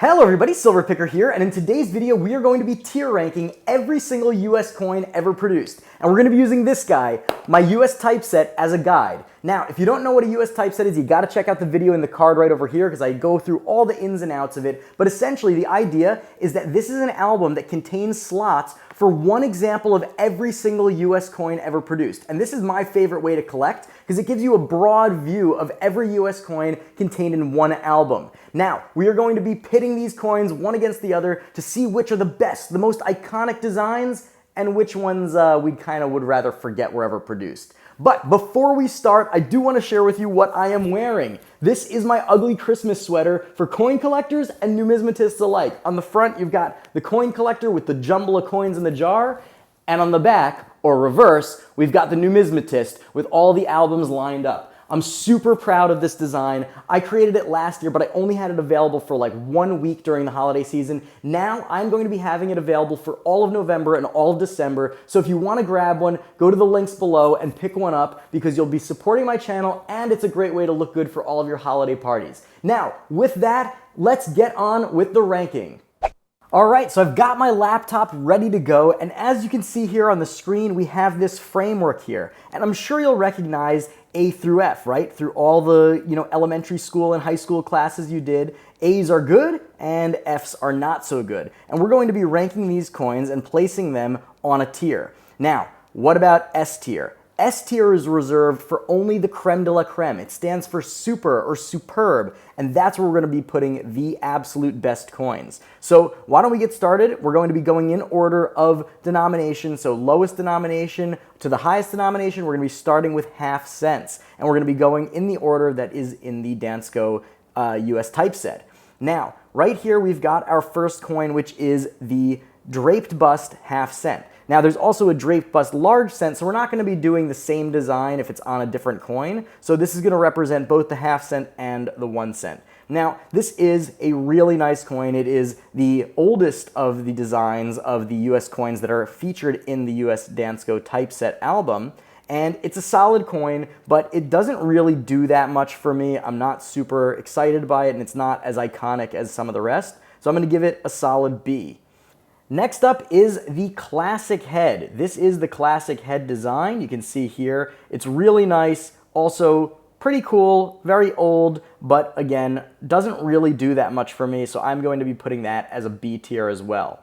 Hello everybody, Silver Picker here, and in today's video we are going to be tier ranking every single US coin ever produced. And we're going to be using this guy, my US typeset, as a guide. Now, if you don't know what a US typeset is, you got to check out the video in the card right over here because I go through all the ins and outs of it. But essentially the idea is that this is an album that contains slots for one example of every single US coin ever produced. And this is my favorite way to collect because it gives you a broad view of every US coin contained in one album. Now, we are going to be pitting these coins one against the other to see which are the best, the most iconic designs, and which ones we kind of would rather forget were ever produced. But before we start, I do want to share with you what I am wearing. This is my ugly Christmas sweater for coin collectors and numismatists alike. On the front, you've got the coin collector with the jumble of coins in the jar, and on the back, or reverse, we've got the numismatist with all the albums lined up. I'm super proud of this design. I created it last year, but I only had it available for like 1 week during the holiday season. Now I'm going to be having it available for all of November and all of December. So if you want to grab one, go to the links below and pick one up because you'll be supporting my channel and it's a great way to look good for all of your holiday parties. Now, with that, let's get on with the ranking. Alright, so I've got my laptop ready to go, and as you can see here on the screen, we have this framework here. And I'm sure you'll recognize A through F, right? Through all the, elementary school and high school classes you did, A's are good and F's are not so good. And we're going to be ranking these coins and placing them on a tier. Now, what about S tier? S tier is reserved for only the creme de la creme. It stands for super or superb, and that's where we're going to be putting the absolute best coins. So why don't we get started? We're going to be going in order of denomination, so lowest denomination to the highest denomination. We're going to be starting with half cents, and we're going to be going in the order that is in the Dansko US typeset. Now, right here we've got our first coin, which is the Draped bust half cent. Now there's also a Draped bust large cent, so we're not going to be doing the same design if it's on a different coin. So this is going to represent both the half cent and the 1 cent. Now this is a really nice coin. It is the oldest of the designs of the US coins that are featured in the US Dansko typeset album. And it's a solid coin, but it doesn't really do that much for me. I'm not super excited by it, and it's not as iconic as some of the rest. So I'm going to give it a solid B. Next up is the Classic Head. This is the Classic Head design. You can see here, it's really nice, also pretty cool, very old, but again, doesn't really do that much for me, so I'm going to be putting that as a B tier as well.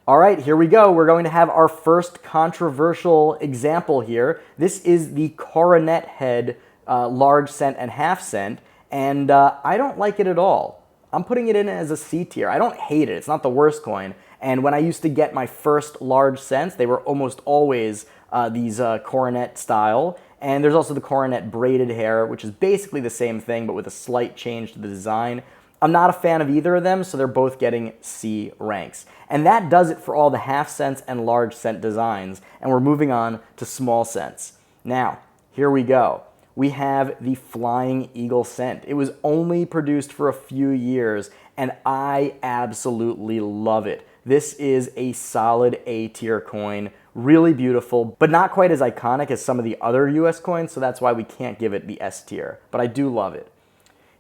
All right, here we go. We're going to have our first controversial example here. This is the Coronet Head large cent and half cent, and I don't like it at all. I'm putting it in as a C tier. I don't hate it. It's not the worst coin. And when I used to get my first large cents, they were almost always these coronet style. And there's also the coronet braided hair, which is basically the same thing, but with a slight change to the design. I'm not a fan of either of them, so they're both getting C ranks. And that does it for all the half cents and large cent designs. And we're moving on to small cents. Now, here we go. We have the Flying Eagle cent. It was only produced for a few years, and I absolutely love it. This is a solid A tier coin, really beautiful, but not quite as iconic as some of the other US coins, so that's why we can't give it the S tier, but I do love it.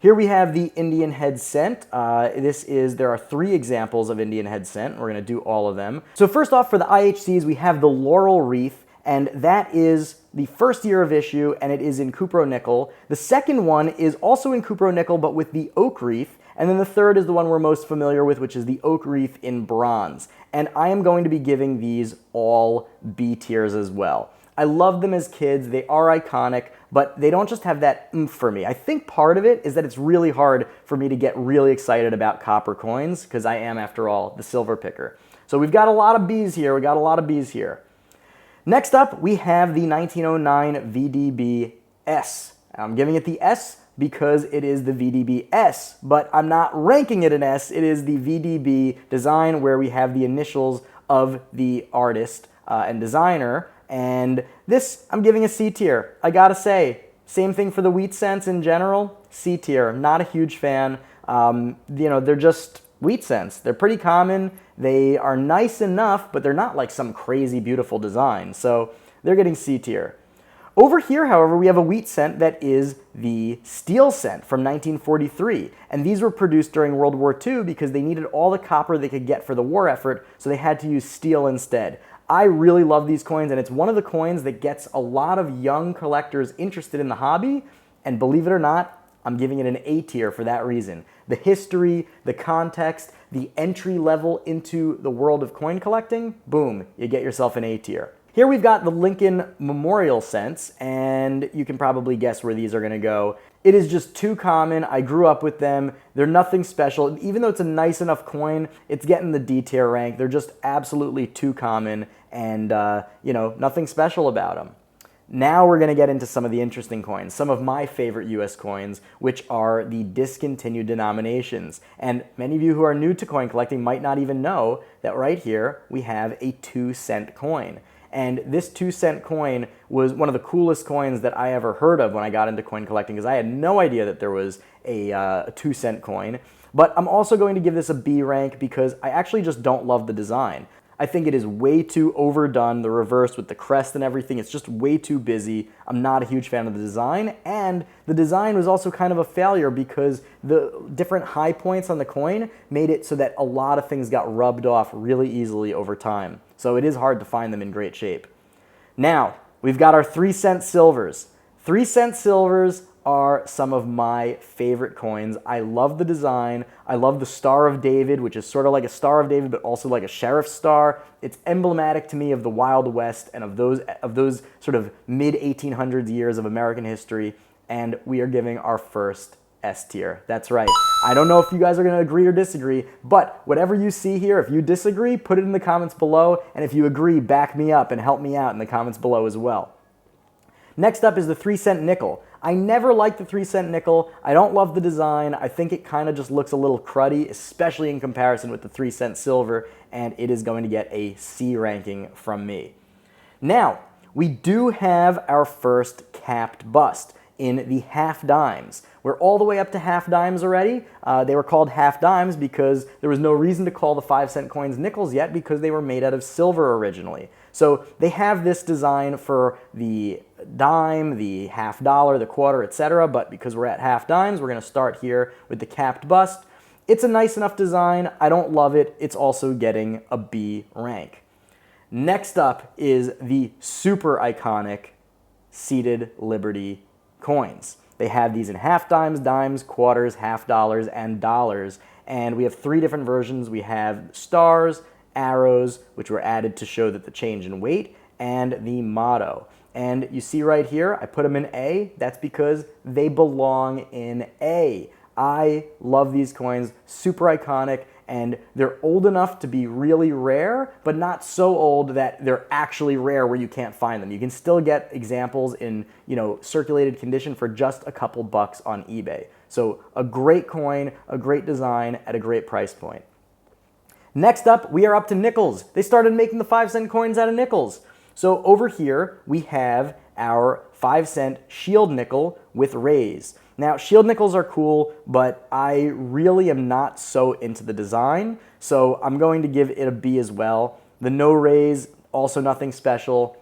Here we have the Indian Head cent. There are 3 examples of Indian Head cent. We're going to do all of them. So first off, for the IHCs, we have the Laurel Wreath, and that is the first year of issue, and it is in Cupro Nickel. The second one is also in Cupro Nickel, but with the Oak Wreath. And then the third is the one we're most familiar with, which is the Oak Wreath in bronze. And I am going to be giving these all B tiers as well. I love them as kids. They are iconic, but they don't just have that oomph for me. I think part of it is that it's really hard for me to get really excited about copper coins because I am, after all, the silver picker. So we've got a lot of B's here. Next up, we have the 1909 Vdb S. I'm giving it the S because it is the Vdb S, but I'm not ranking it an S. It is the Vdb design where we have the initials of the artist and designer, and this I'm giving a C tier. I gotta say, same thing for the wheat cents in general, C tier. Not a huge fan. They're just wheat cents. They're pretty common. They are nice enough, but they're not like some crazy beautiful design, so they're getting C tier. Over here, however, we have a wheat cent that is the steel cent from 1943. And these were produced during World War II because they needed all the copper they could get for the war effort, so they had to use steel instead. I really love these coins, and it's one of the coins that gets a lot of young collectors interested in the hobby. And believe it or not, I'm giving it an A tier for that reason. The history, the context, the entry level into the world of coin collecting, boom, you get yourself an A tier. Here we've got the Lincoln Memorial cents, and you can probably guess where these are going to go. It is just too common. I grew up with them. They're nothing special. Even though it's a nice enough coin, it's getting the D tier rank. They're just absolutely too common, and nothing special about them. Now we're going to get into some of the interesting coins, some of my favorite US coins, which are the discontinued denominations. And many of you who are new to coin collecting might not even know that right here we have a 2-cent coin. And this 2-cent coin was one of the coolest coins that I ever heard of when I got into coin collecting, because I had no idea that there was a 2-cent coin. But I'm also going to give this a B rank because I actually just don't love the design. I think it is way too overdone, the reverse with the crest and everything. It's just way too busy. I'm not a huge fan of the design, and the design was also kind of a failure because the different high points on the coin made it so that a lot of things got rubbed off really easily over time. So it is hard to find them in great shape. Now, we've got our 3-cent silvers. 3-cent silvers are some of my favorite coins. I love the design. I love the Star of David, which is sort of like a Star of David, but also like a sheriff's star. It's emblematic to me of the Wild West and of those sort of mid-1800s years of American history, and we are giving our first S tier. That's right. I don't know if you guys are going to agree or disagree, but whatever you see here, if you disagree, put it in the comments below, and if you agree, back me up and help me out in the comments below as well. Next up is the 3-cent nickel. I never liked the 3-cent nickel. I don't love the design. I think it kind of just looks a little cruddy, especially in comparison with the 3-cent silver, and it is going to get a C ranking from me. Now, we do have our first capped bust in the half dimes. We're all the way up to half dimes already. They were called half dimes because there was no reason to call the 5-cent coins nickels yet because they were made out of silver originally. So they have this design for the dime, the half dollar, the quarter, etc. But because we're at half dimes, we're going to start here with the capped bust. It's a nice enough design. I don't love it. It's also getting a B rank. Next up is the super iconic seated Liberty coins. They have these in half dimes, dimes, quarters, half dollars, and dollars. And we have 3 different versions. We have stars, arrows, which were added to show that the change in weight, and the motto. And you see right here, I put them in A. That's because they belong in A. I love these coins, super iconic, and they're old enough to be really rare, but not so old that they're actually rare where you can't find them. You can still get examples in, circulated condition for just a couple bucks on eBay. So a great coin, a great design at a great price point. Next up, we are up to nickels. They started making the 5-cent coins out of nickels. So over here, we have our 5-cent shield nickel with rays. Now, shield nickels are cool, but I really am not so into the design, so I'm going to give it a B as well. The no rays, also nothing special,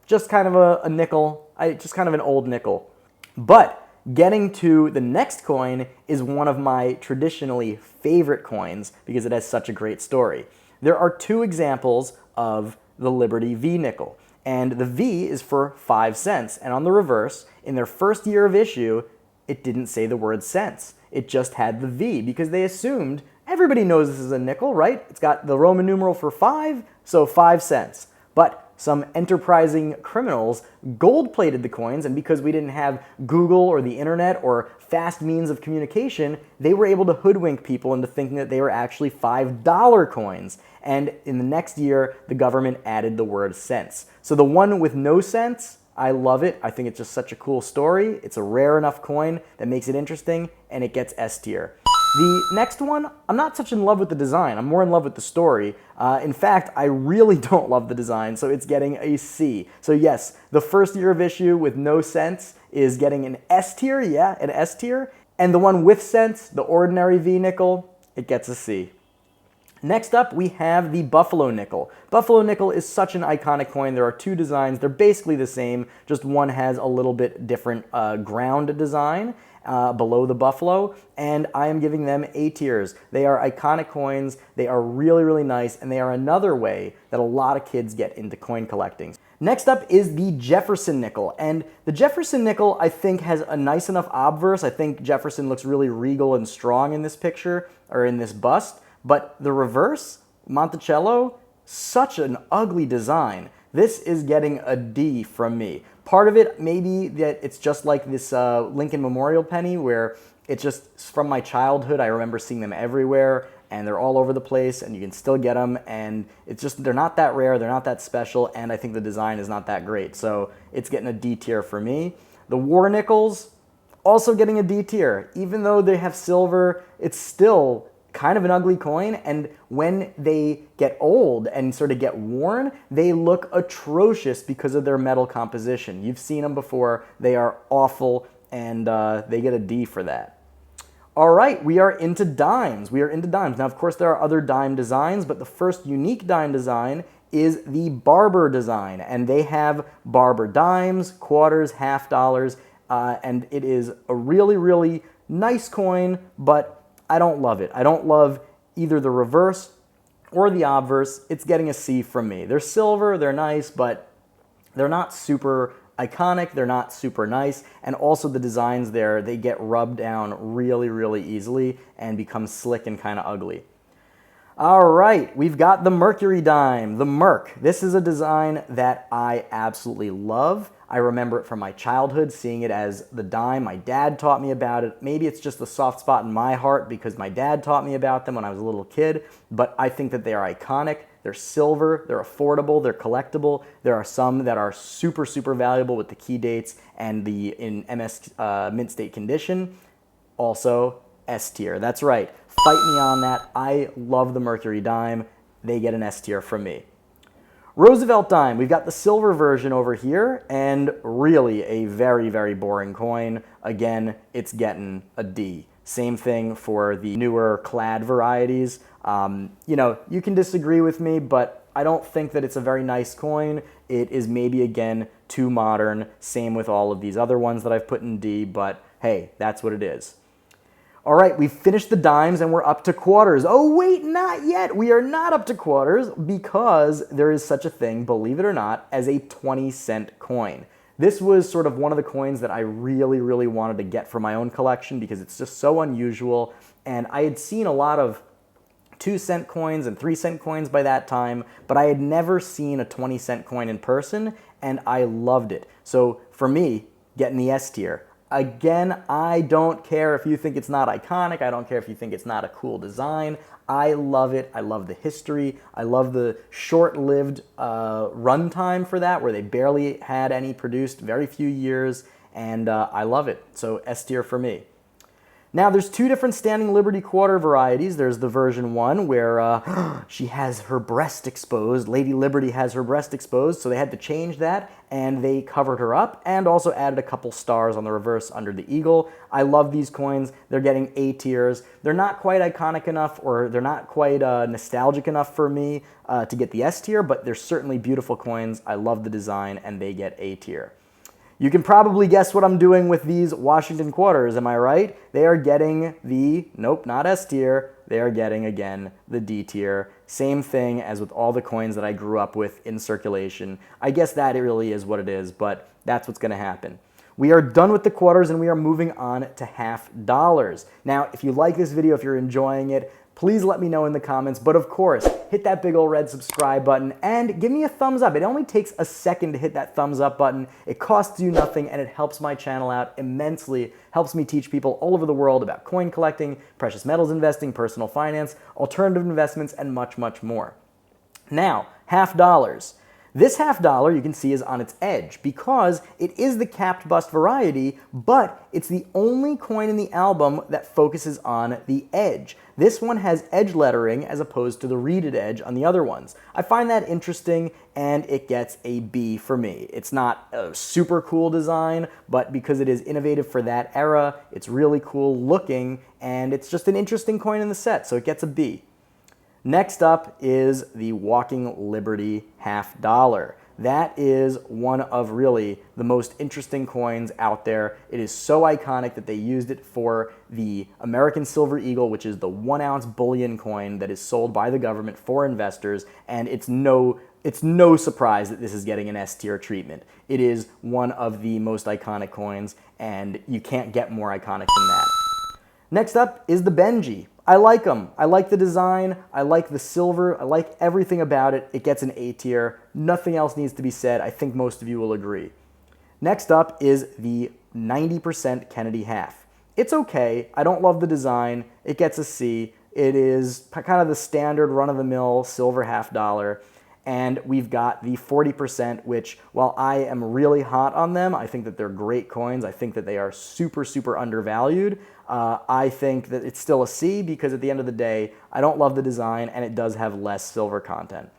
just kind of a nickel, just kind of an old nickel. But getting to the next coin is one of my traditionally favorite coins because it has such a great story. There are 2 examples of the Liberty V nickel, and the V is for 5 cents, and on the reverse, in their first year of issue, it didn't say the word cents. It just had the V because they assumed everybody knows this is a nickel, right? It's got the Roman numeral for 5, so 5 cents. But some enterprising criminals gold-plated the coins, and because we didn't have Google or the internet or fast means of communication, they were able to hoodwink people into thinking that they were actually $5 coins. And in the next year, the government added the word cents. So the one with no cents, I love it. I think it's just such a cool story. It's a rare enough coin that makes it interesting, and it gets S tier. The next one, I'm not such in love with the design. I'm more in love with the story. In fact, I really don't love the design, so it's getting a C. So yes, the first year of issue with no cents is getting an S tier, yeah, an S tier. And the one with cents, the ordinary V nickel, it gets a C. Next up, we have the Buffalo Nickel. Buffalo Nickel is such an iconic coin. There are two designs. They're basically the same, just one has a little bit different ground design below the buffalo, and I am giving them A tiers. They are iconic coins, they are really, really nice, and they are another way that a lot of kids get into coin collecting. Next up is the Jefferson Nickel, and the Jefferson Nickel I think has a nice enough obverse. I think Jefferson looks really regal and strong in this picture, or in this bust, but the reverse, Monticello, such an ugly design. This is getting a D from me. Part of it maybe that it's just like this Lincoln Memorial penny where it's just from my childhood. I remember seeing them everywhere and they're all over the place and you can still get them, and it's just, they're not that rare, they're not that special, and I think the design is not that great. So it's getting a D tier for me. The War Nickels, also getting a D tier. Even though they have silver, it's still kind of an ugly coin, and when they get old and sort of get worn, they look atrocious because of their metal composition. You've seen them before, they are awful, and they get a D for that. All right, we are into dimes. We are into dimes. Now, of course, there are other dime designs, but the first unique dime design is the Barber design, and they have Barber Dimes, quarters, half dollars, and it is a really, really nice coin, but I don't love it. I don't love either the reverse or the obverse. It's getting a C from me. They're silver, they're nice, but they're not super iconic, they're not super nice, and also the designs there, they get rubbed down really, really easily and become slick and kind of ugly. All right, we've got the Mercury Dime, the Merc. This is a design that I absolutely love. I remember it from my childhood, seeing it as the dime. My dad taught me about it. Maybe it's just a soft spot in my heart because my dad taught me about them when I was a little kid, but I think that they are iconic. They're silver, they're affordable, they're collectible. There are some that are super, super valuable with the key dates and the in MS mint state condition. Also, S tier. That's right. Fight me on that. I love the Mercury Dime. They get an S tier from me. Roosevelt Dime. We've got the silver version over here, and really a very, very boring coin. Again, it's getting a D. Same thing for the newer clad varieties. You know, you can disagree with me, but I don't think that it's a very nice coin. It is maybe, again, too modern. Same with all of these other ones that I've put in D, but hey, that's what it is. All right, we've finished the dimes and we're up to quarters. Oh wait, not yet. We are not up to quarters because there is such a thing, believe it or not, as a 20-cent coin. This was sort of one of the coins that I really, really wanted to get for my own collection because it's just so unusual, and I had seen a lot of 2-cent coins and 3-cent coins by that time, but I had never seen a 20-cent coin in person, and I loved it. So for me, getting the S tier. Again, I don't care if you think it's not iconic. I don't care if you think it's not a cool design. I love it. I love the history. I love the short-lived runtime for that, where they barely had any produced, very few years, and I love it. So S tier for me. Now, there's two different Standing Liberty quarter varieties. There's the version 1 where she has her breast exposed. Lady Liberty has her breast exposed, so they had to change that, and they covered her up and also added a couple stars on the reverse under the eagle. I love these coins. They're getting A tiers. They're not quite iconic enough, or they're not quite nostalgic enough for me to get the S tier, but they're certainly beautiful coins. I love the design, and they get A tier. You can probably guess what I'm doing with these Washington quarters, am I right? They are getting the, nope, not S tier, they are getting, again, the D tier. Same thing as with all the coins that I grew up with in circulation. I guess that really is what it is, but that's what's going to happen. We are done with the quarters and we are moving on to half dollars. Now, if you like this video, if you're enjoying it, please let me know in the comments, but of course, hit that big old red subscribe button and give me a thumbs up. It only takes a second to hit that thumbs up button. It costs you nothing and it helps my channel out immensely. Helps me teach people all over the world about coin collecting, precious metals investing, personal finance, alternative investments, and much, much more. Now, half dollars. This half dollar, you can see, is on its edge because it is the capped bust variety, but it's the only coin in the album that focuses on the edge. This one has edge lettering as opposed to the reeded edge on the other ones. I find that interesting, and it gets a B for me. It's not a super cool design, but because it is innovative for that era, it's really cool looking, and it's just an interesting coin in the set, so it gets a B. Next up is the Walking Liberty $50. That is one of really the most interesting coins out there. It is so iconic that they used it for the American Silver Eagle, which is the 1 ounce bullion coin that is sold by the government for investors, and it's no surprise that this is getting an S tier treatment. It is one of the most iconic coins, and you can't get more iconic than that. Next up is the Benji. I like them. I like the design. I like the silver. I like everything about it. It gets an A tier. Nothing else needs to be said. I think most of you will agree. Next up is the 90% Kennedy half. It's okay. I don't love the design. It gets a C. It is kind of the standard run-of-the-mill silver $50. And we've got the 40%, which, while I am really hot on them, I think that they're great coins. I think that they are super, super undervalued. I think that it's still a C because at the end of the day, I don't love the design and it does have less silver content.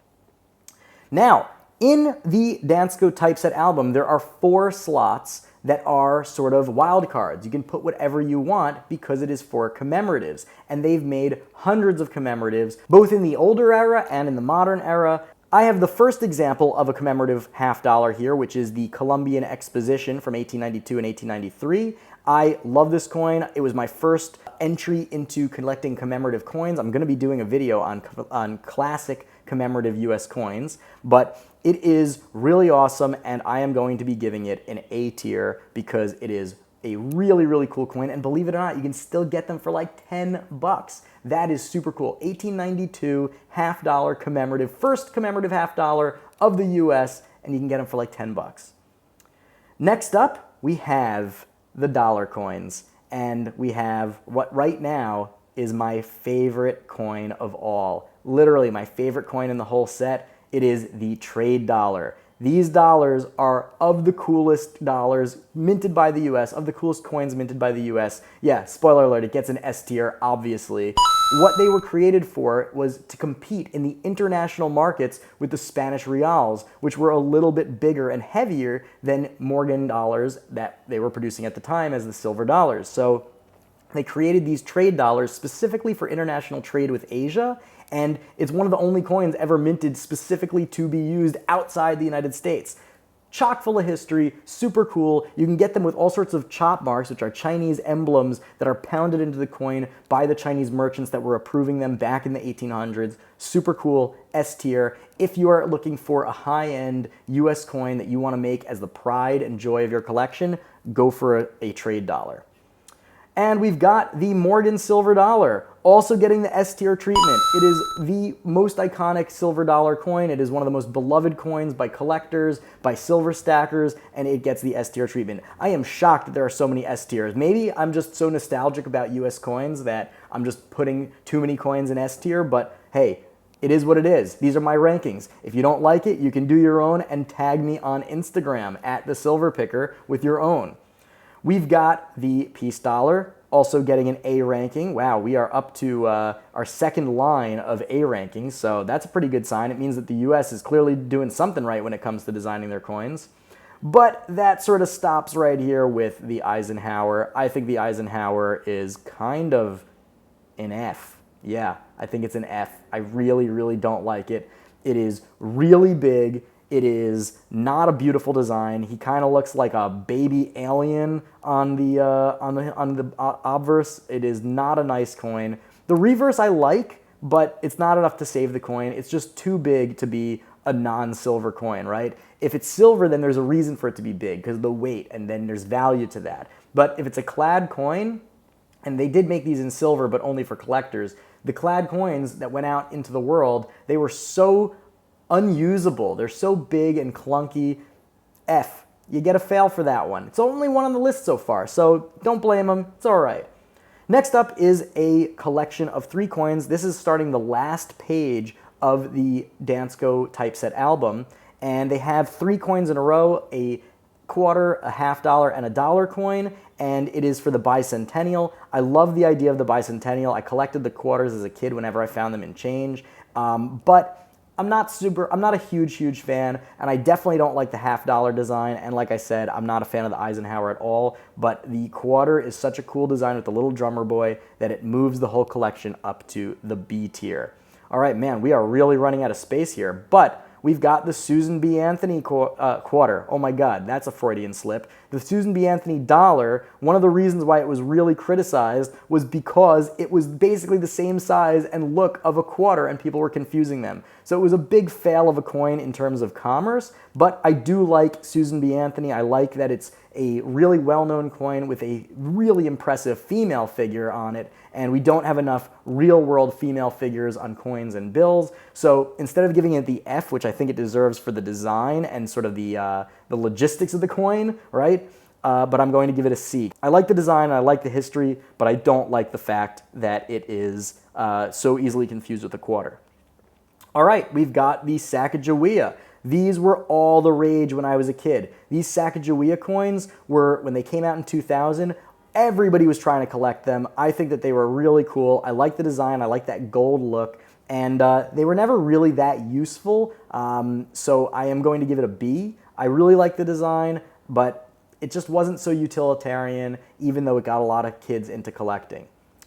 Now, in the Dansko typeset album, there are 4 slots that are sort of wild cards. You can put whatever you want because it is for commemoratives. And they've made hundreds of commemoratives, both in the older era and in the modern era. I have the first example of a commemorative $50 here, which is the Columbian Exposition from 1892 and 1893. I love this coin. It was my first entry into collecting commemorative coins. I'm going to be doing a video on classic commemorative US coins, but it is really awesome, and I am going to be giving it an A tier because it is a really, really cool coin, and believe it or not, you can still get them for like 10 bucks. That is super cool. 1892 $50 commemorative, first commemorative $50 of the US, and you can get them for like 10 bucks. Next up, we have the dollar coins, and we have what right now is my favorite coin of all. Literally my favorite coin in the whole set. It is the trade dollar. These dollars are of the coolest dollars minted by the US, of the coolest coins minted by the US. Yeah, spoiler alert, it gets an S tier, obviously. What they were created for was to compete in the international markets with the Spanish reals, which were a little bit bigger and heavier than Morgan dollars that they were producing at the time as the silver dollars. So they created these trade dollars specifically for international trade with Asia, and it's one of the only coins ever minted specifically to be used outside the United States. Chock full of history, super cool. You can get them with all sorts of chop marks, which are Chinese emblems that are pounded into the coin by the Chinese merchants that were approving them back in the 1800s. Super cool, S tier. If you are looking for a high-end US coin that you want to make as the pride and joy of your collection, go for a trade dollar. And we've got the Morgan silver dollar, also getting the S tier treatment. It is the most iconic silver dollar coin. It is one of the most beloved coins by collectors, by silver stackers, and it gets the S tier treatment. I am shocked that there are so many S tiers. Maybe I'm just so nostalgic about US coins that I'm just putting too many coins in S tier, but hey, it is what it is. These are my rankings. If you don't like it, you can do your own and tag me on Instagram at @thesilverpicker with your own. We've got the Peace Dollar, also getting an A ranking. Wow, we are up to our second line of A rankings, so that's a pretty good sign. It means that the US is clearly doing something right when it comes to designing their coins. But that sort of stops right here with the Eisenhower. I think the Eisenhower is kind of an F. Yeah, I think it's an F. I really, really don't like it. It is really big. It is not a beautiful design. He kind of looks like a baby alien on the obverse. It is not a nice coin. The reverse I like, but it's not enough to save the coin. It's just too big to be a non-silver coin, right? If it's silver, then there's a reason for it to be big because of the weight, and then there's value to that. But if it's a clad coin, and they did make these in silver, but only for collectors, the clad coins that went out into the world, they were so unusable. They're so big and clunky. F. You get a fail for that one. It's only one on the list so far, so don't blame them. It's all right. Next up is a collection of 3 coins. This is starting the last page of the Dansko typeset album, and they have 3 coins in a row, a quarter, a $50, and a dollar coin, and it is for the Bicentennial. I love the idea of the Bicentennial. I collected the quarters as a kid whenever I found them in change, but I'm not a huge fan, and I definitely don't like the $50 design, and like I said, I'm not a fan of the Eisenhower at all, but the quarter is such a cool design with the little drummer boy that it moves the whole collection up to the B tier. All right, man, we are really running out of space here, but we've got the Susan B. Anthony quarter. Oh my God, that's a Freudian slip. The Susan B. Anthony dollar, one of the reasons why it was really criticized was because it was basically the same size and look of a quarter and people were confusing them. So it was a big fail of a coin in terms of commerce, but I do like Susan B. Anthony. I like that it's a really well-known coin with a really impressive female figure on it, and we don't have enough real-world female figures on coins and bills. So instead of giving it the F, which I think it deserves for the design and sort of the logistics of the coin, right? But I'm going to give it a C. I like the design, I like the history, but I don't like the fact that it is so easily confused with a quarter. All right, we've got the Sacagawea. These were all the rage when I was a kid. These Sacagawea coins were, when they came out in 2000, everybody was trying to collect them. I think that they were really cool. I like the design, I like that gold look, and they were never really that useful, so I am going to give it a B. I really like the design, but it just wasn't so utilitarian, even though it got a lot of kids into collecting.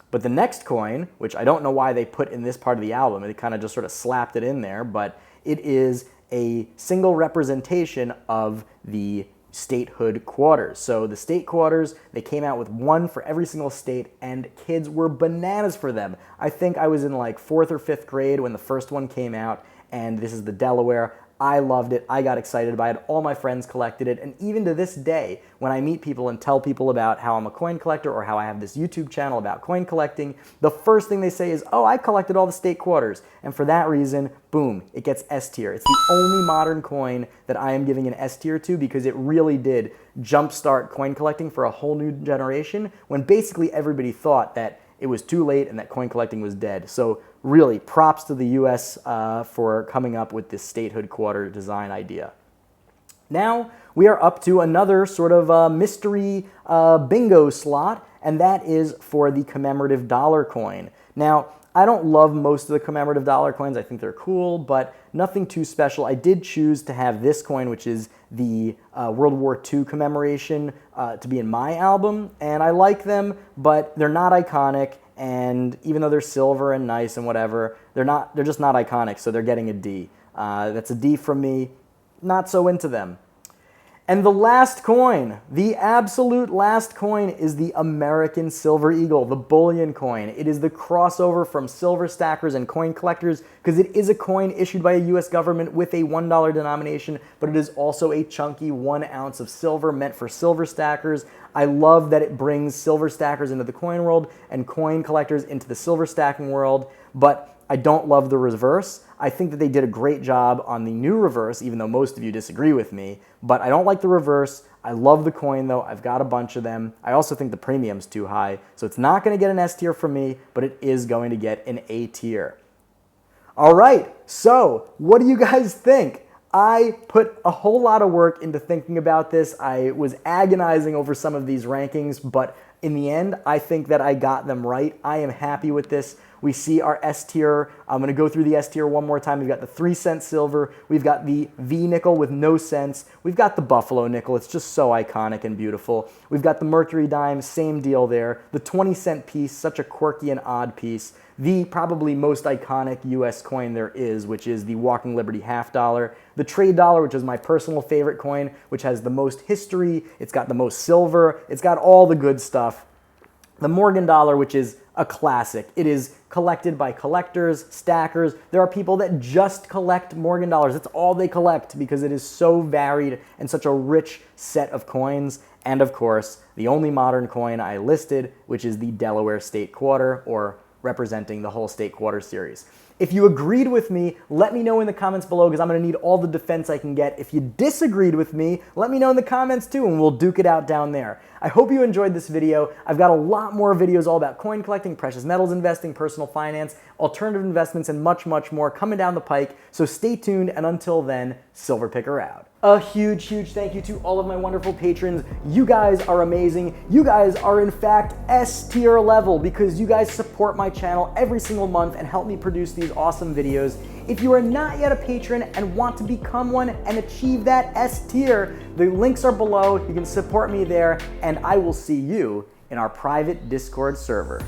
But the next coin, which I don't know why they put in this part of the album, they kind of just sort of slapped it in there, but it is a single representation of the Statehood Quarters. So the state quarters, they came out with one for every single state, and kids were bananas for them. I think I was in like 4th or 5th grade when the first one came out, and this is the Delaware. I loved it. I got excited by it. All my friends collected it. And even to this day, when I meet people and tell people about how I'm a coin collector or how I have this YouTube channel about coin collecting, the first thing they say is, oh, I collected all the state quarters. And for that reason, boom, it gets S tier. It's the only modern coin that I am giving an S tier to because it really did jumpstart coin collecting for a whole new generation when basically everybody thought that it was too late and that coin collecting was dead. So really, props to the US for coming up with this Statehood Quarter design idea. Now we are up to another sort of mystery bingo slot, and that is for the commemorative dollar coin. Now, I don't love most of the commemorative dollar coins. I think they're cool, but nothing too special. I did choose to have this coin, which is the World War II commemoration, to be in my album, and I like them, but they're not iconic, and even though they're silver and nice and whatever, they're just not iconic, so they're getting a D. That's a D from me. Not so into them. And the last coin, the absolute last coin, is the American Silver Eagle, the bullion coin. It is the crossover from silver stackers and coin collectors because it is a coin issued by a US government with a $1 denomination, but it is also a chunky 1 ounce of silver meant for silver stackers. I love that it brings silver stackers into the coin world and coin collectors into the silver stacking world, but I don't love the reverse. I think that they did a great job on the new reverse, even though most of you disagree with me, but I don't like the reverse. I love the coin though. I've got a bunch of them. I also think the premium's too high, so it's not going to get an S tier from me, but it is going to get an A tier. All right, so what do you guys think? I put a whole lot of work into thinking about this. I was agonizing over some of these rankings, but in the end, I think that I got them right. I am happy with this. We see our S tier. I'm going to go through the S tier one more time. We've got the 3-cent silver. We've got the V nickel with no cents. We've got the Buffalo nickel. It's just so iconic and beautiful. We've got the Mercury Dime, same deal there. The 20-cent piece, such a quirky and odd piece. The probably most iconic US coin there is, which is the Walking Liberty half dollar. The trade dollar, which is my personal favorite coin, which has the most history. It's got the most silver. It's got all the good stuff. The Morgan dollar, which is a classic. It is collected by collectors, stackers. There are people that just collect Morgan dollars. That's all they collect because it is so varied and such a rich set of coins. And of course, the only modern coin I listed, which is the Delaware State Quarter, or representing the whole State Quarter series. If you agreed with me, let me know in the comments below because I'm going to need all the defense I can get. If you disagreed with me, let me know in the comments too and we'll duke it out down there. I hope you enjoyed this video. I've got a lot more videos all about coin collecting, precious metals investing, personal finance, alternative investments, and much, much more coming down the pike. So stay tuned, and until then, Silver Picker out. A huge, huge thank you to all of my wonderful patrons. You guys are amazing. You guys are in fact S tier level because you guys support my channel every single month and help me produce these awesome videos. If you are not yet a patron and want to become one and achieve that S tier, the links are below. You can support me there, and I will see you in our private Discord server.